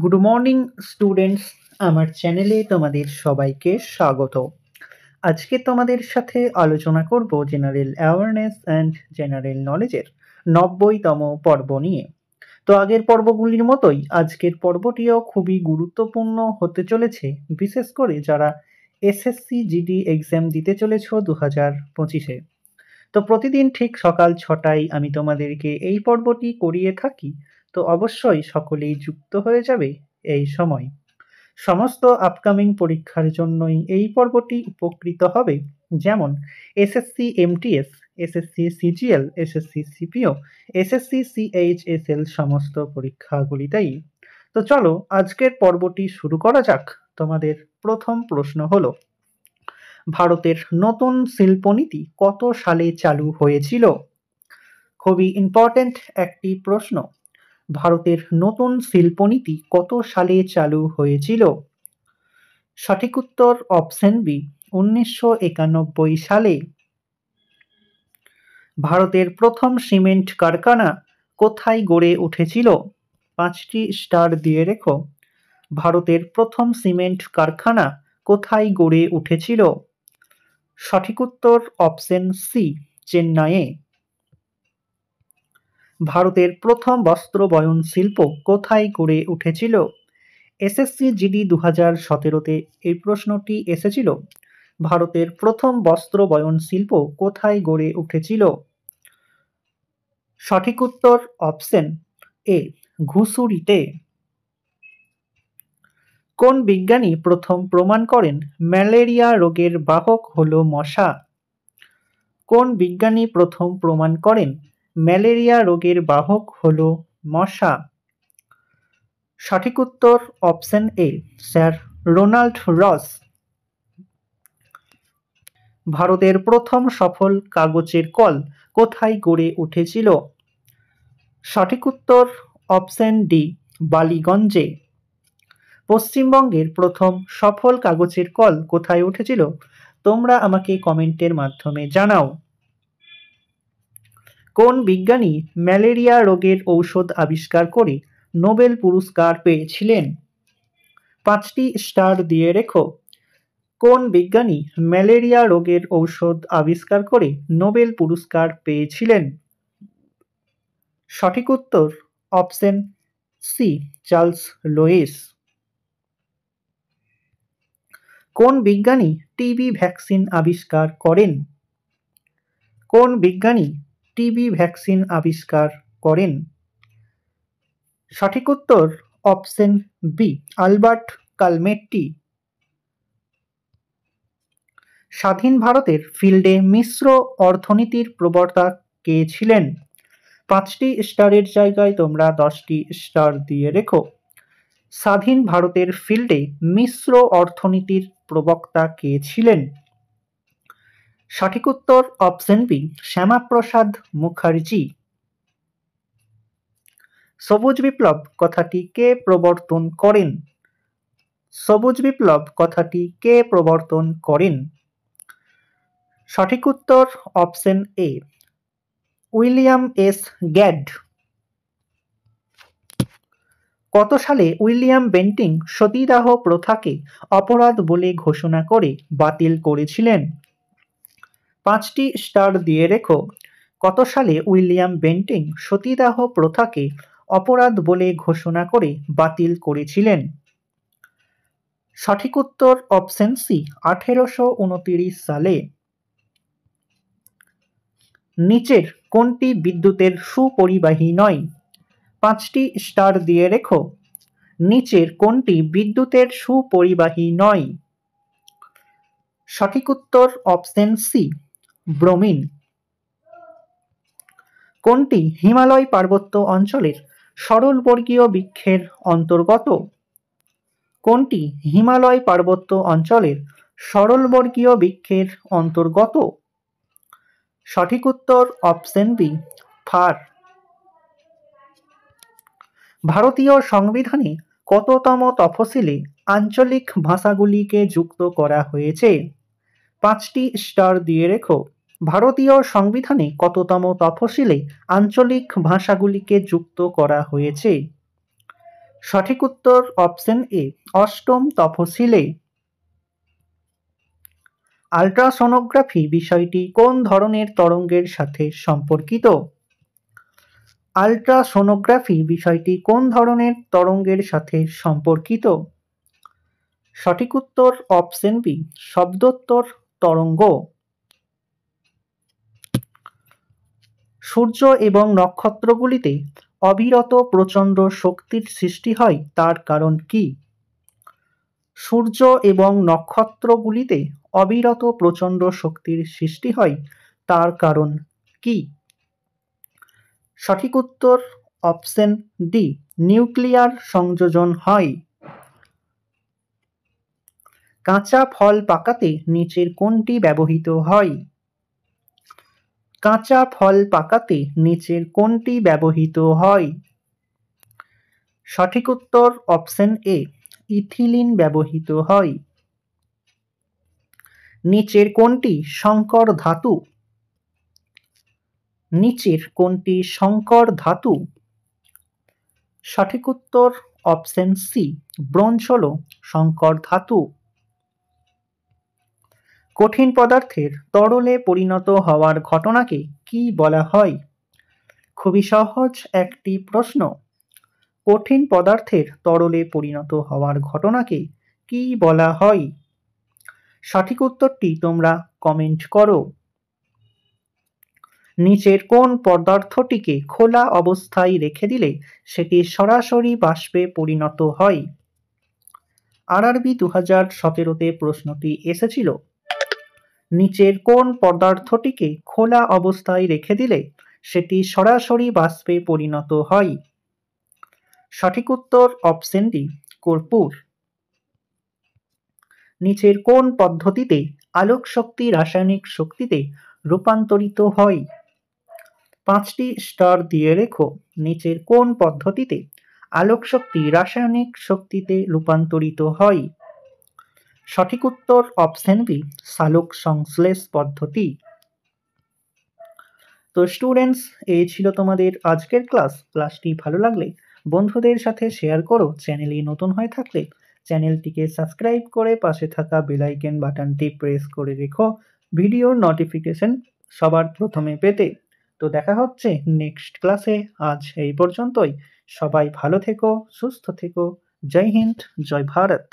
Good morning students, আমার চ্যানেলে তোমাদের সবাইকে স্বাগত। আজকে তোমাদের সাথে আলোচনা করব জেনারেল অ্যাওয়ারনেস অ্যান্ড জেনারেল নলেজের 90তম পর্ব নিয়ে। তো আগের পর্বগুলির মতোই আজকের পর্বটিও খুবই গুরুত্বপূর্ণ হতে চলেছে, বিশেষ করে যারা এসএসসি জিডি এক্সাম দিতে চলেছ 2025-এ। তো প্রতিদিন ঠিক সকাল 6টায় আমি তোমাদেরকে এই পর্বটি করিয়ে থাকি, তো অবশ্যই সকলেই যুক্ত হয়ে যাবে এই সময়। সমস্ত আপকামিং পরীক্ষার জন্যই এই পর্বটি উপকৃত হবে, যেমন SSC MTS, SSC CGL, SSC CPO, SSC CHSL সমস্ত পরীক্ষাগুলিতেই। তো চলো আজকের পর্বটি শুরু করা যাক। তোমাদের প্রথম প্রশ্ন হলো, ভারতের নতুন শিল্পনীতি কত সালে চালু হয়েছিল? খুবই ইম্পর্টেন্ট একটি প্রশ্ন। ভারতের নতুন শিল্পনীতি কত সালে চালু হয়েছিল? সঠিক উত্তর অপশন বি, 1991 সালে। ভারতের প্রথম সিমেন্ট কারখানা কোথায় গড়ে উঠেছিল? 5টি স্টার দিয়ে রেখো। ভারতের প্রথম সিমেন্ট কারখানা কোথায় গড়ে উঠেছিল? সঠিক উত্তর অপশন সি, চেন্নাইয়ে। ভারতের প্রথম বস্ত্র বয়ন শিল্প কোথায় গড়ে উঠেছিল? এসএসসি জিডি 2017-তে এই প্রশ্নটি এসেছিল। ভারতের প্রথম বস্ত্র বয়ন শিল্প কোথায় গড়ে উঠেছিল? সঠিক উত্তর অপশন এ, ঘুষুরিতে। কোন বিজ্ঞানী প্রথম প্রমাণ করেন ম্যালেরিয়া রোগের বাহক হলো মশা? কোন বিজ্ঞানী প্রথম প্রমাণ করেন ম্যালেরিয়া রোগের বাহক হলো মশা? সঠিক উত্তর অপশন এ, স্যার রোনাল্ড রস। ভারতের প্রথম সফল কাগজের কল কোথায় গড়ে উঠেছিল? সঠিক উত্তর অপশন ডি, বালিগঞ্জে। পশ্চিমবঙ্গের প্রথম সফল কাগজের কল কোথায় উঠেছিল? তোমরা আমাকে কমেন্টের মাধ্যমে জানাও। কোন বিজ্ঞানী ম্যালেরিয়া রোগের ঔষধ আবিষ্কার করে নোবেল পুরস্কার পেয়েছিলেন? 5টি স্টার দিয়ে রেখো। কোন বিজ্ঞানী ম্যালেরিয়া রোগের ঔষধ আবিষ্কার করে নোবেল পুরস্কার পেয়েছিলেন? সঠিক উত্তর অপশন সি, চার্লস লুইস। কোন বিজ্ঞানী টিবি ভ্যাকসিন আবিষ্কার করেন? কোন বিজ্ঞানী টিবি ভ্যাকসিন আবিষ্কার করেন? সঠিক উত্তর অপশন বি, আলবার্ট কালমেট্টি। স্বাধীন ভারতের ফিল্ডে মিশ্র অর্থনীতির প্রবক্তা কে ছিলেন? 5টি স্টারের জায়গায় তোমরা 10টি স্টার দিয়ে রেখো। স্বাধীন ভারতের ফিল্ডে মিশ্র অর্থনীতির প্রবক্তা কে ছিলেন? সঠিক উত্তর অপশন বি, শ্যামাপ্রসাদ মুখার্জি। সবুজ বিপ্লব কথাটি কে প্রবর্তন করেন? সবুজ বিপ্লব কথাটি কে প্রবর্তন করেন? সঠিক উত্তর অপশন এ, উইলিয়াম এস গ্যাড। কত সালে উইলিয়াম বেন্টিং সতীদাহ প্রথাকে অপরাধ বলে ঘোষণা করে বাতিল করেছিলেন? 5টি স্টার দিয়ে রেখো। কত সালে উইলিয়াম বেন্টিং সতীদাহ প্রথাকে অপরাধ বলে ঘোষণা করে বাতিল করেছিলেন? সঠিক উত্তর অপশন সি, 1829 সালে। নিচের কোনটি বিদ্যুতের সুপরিবাহী নয়? 5টি স্টার দিয়ে রেখো। নিচের কোনটি বিদ্যুতের সুপরিবাহী নয়? সঠিক উত্তর অপশন সি, ব্রোমিন। কোনটি হিমালয় পার্বত্য অঞ্চলের সরলবর্গীয় বৃক্ষের অন্তর্গত? কোনটি হিমালয় পার্বত্য অঞ্চলের সরলবর্গীয় বৃক্ষের অন্তর্গত? সঠিক উত্তর অপশন বি, ফার। ভারতীয় সংবিধানে কততম তফসিলে আঞ্চলিক ভাষাগুলিকে যুক্ত করা হয়েছে? 5টি স্টার দিয়ে রেখো। ভারতীয় সংবিধানে কততম তফসিলে আঞ্চলিক ভাষাগুলিকে যুক্ত করা হয়েছে? সঠিক উত্তর অপশন এ, অষ্টম তফসিলে। আল্ট্রাসোনোগ্রাফি বিষয়টি কোন ধরনের তরঙ্গের সাথে সম্পর্কিত? আল্ট্রাসোনোগ্রাফি বিষয়টি কোন ধরনের তরঙ্গের সাথে সম্পর্কিত? সঠিক উত্তর অপশন বি, শব্দোত্তর তরঙ্গ। সূর্য এবং নক্ষত্রগুলিতে অবিরত প্রচণ্ড শক্তির সৃষ্টি হয় তার কারণ কি? সূর্য এবং নক্ষত্রগুলিতে অবিরত প্রচণ্ড শক্তির সৃষ্টি হয় তার কারণ কি? সঠিক উত্তর অপশন ডি, নিউক্লিয়ার সংযোজন হয়। কাঁচা ফল পাকাতে নিচের কোনটি ব্যবহৃত হয়? কাঁচা ফল পাকাতে নিচের কোনটি ব্যবহৃত হয়? সঠিক উত্তর অপশন এ, ইথিলিন ব্যবহৃত হয়। নিচের কোনটি সংকর ধাতু? নিচের কোনটি সংকর ধাতু? সঠিক উত্তর অপশন সি, ব্রোঞ্জ হল সংকর ধাতু। কঠিন পদার্থের তরলে পরিণত হওয়ার ঘটনাকে কি বলা হয়? খুবই সহজ একটি প্রশ্ন। কঠিন পদার্থের তরলে পরিণত হওয়ার ঘটনাকে কি বলা হয়? সঠিক উত্তরটি তোমরা কমেন্ট করো। নিচের কোন পদার্থটিকে খোলা অবস্থায় রেখে দিলে সেটি সরাসরি বাষ্পে পরিণত হয়? আরআরবি 2017-তে প্রশ্নটি এসেছিল। নিচের কোন পদার্থটিকে খোলা অবস্থায় রেখে দিলে সেটি সরাসরি বাষ্পে পরিণত হয়? সঠিক উত্তর অপশন ডি, কর্পূর। নিচের কোন পদ্ধতিতে আলোক শক্তি রাসায়নিক শক্তিতে রূপান্তরিত হয়? 5টি স্টার দিয়ে রেখো। নিচের কোন পদ্ধতিতে আলোক শক্তি রাসায়নিক শক্তিতে রূপান্তরিত হয়? সঠিক উত্তর অপশন বি, সালোক সংশ্লেষ পদ্ধতি। তো স্টুডেন্টস, এই ছিল তোমাদের আজকের ক্লাসটি ভালো লাগলে বন্ধুদের সাথে শেয়ার করো। চ্যানেলে নতুন হয়ে থাকলে চ্যানেলটিকে সাবস্ক্রাইব করে পাশে থাকা বেল আইকন বাটনটি প্রেস করে রেখো ভিডিওর নোটিফিকেশন সবার প্রথমে পেতে। তো দেখা হচ্ছে নেক্সট ক্লাসে। আজ এই পর্যন্তই। সবাই ভালো থেকো, সুস্থ থেকো। জয় হিন্দ, জয় ভারত।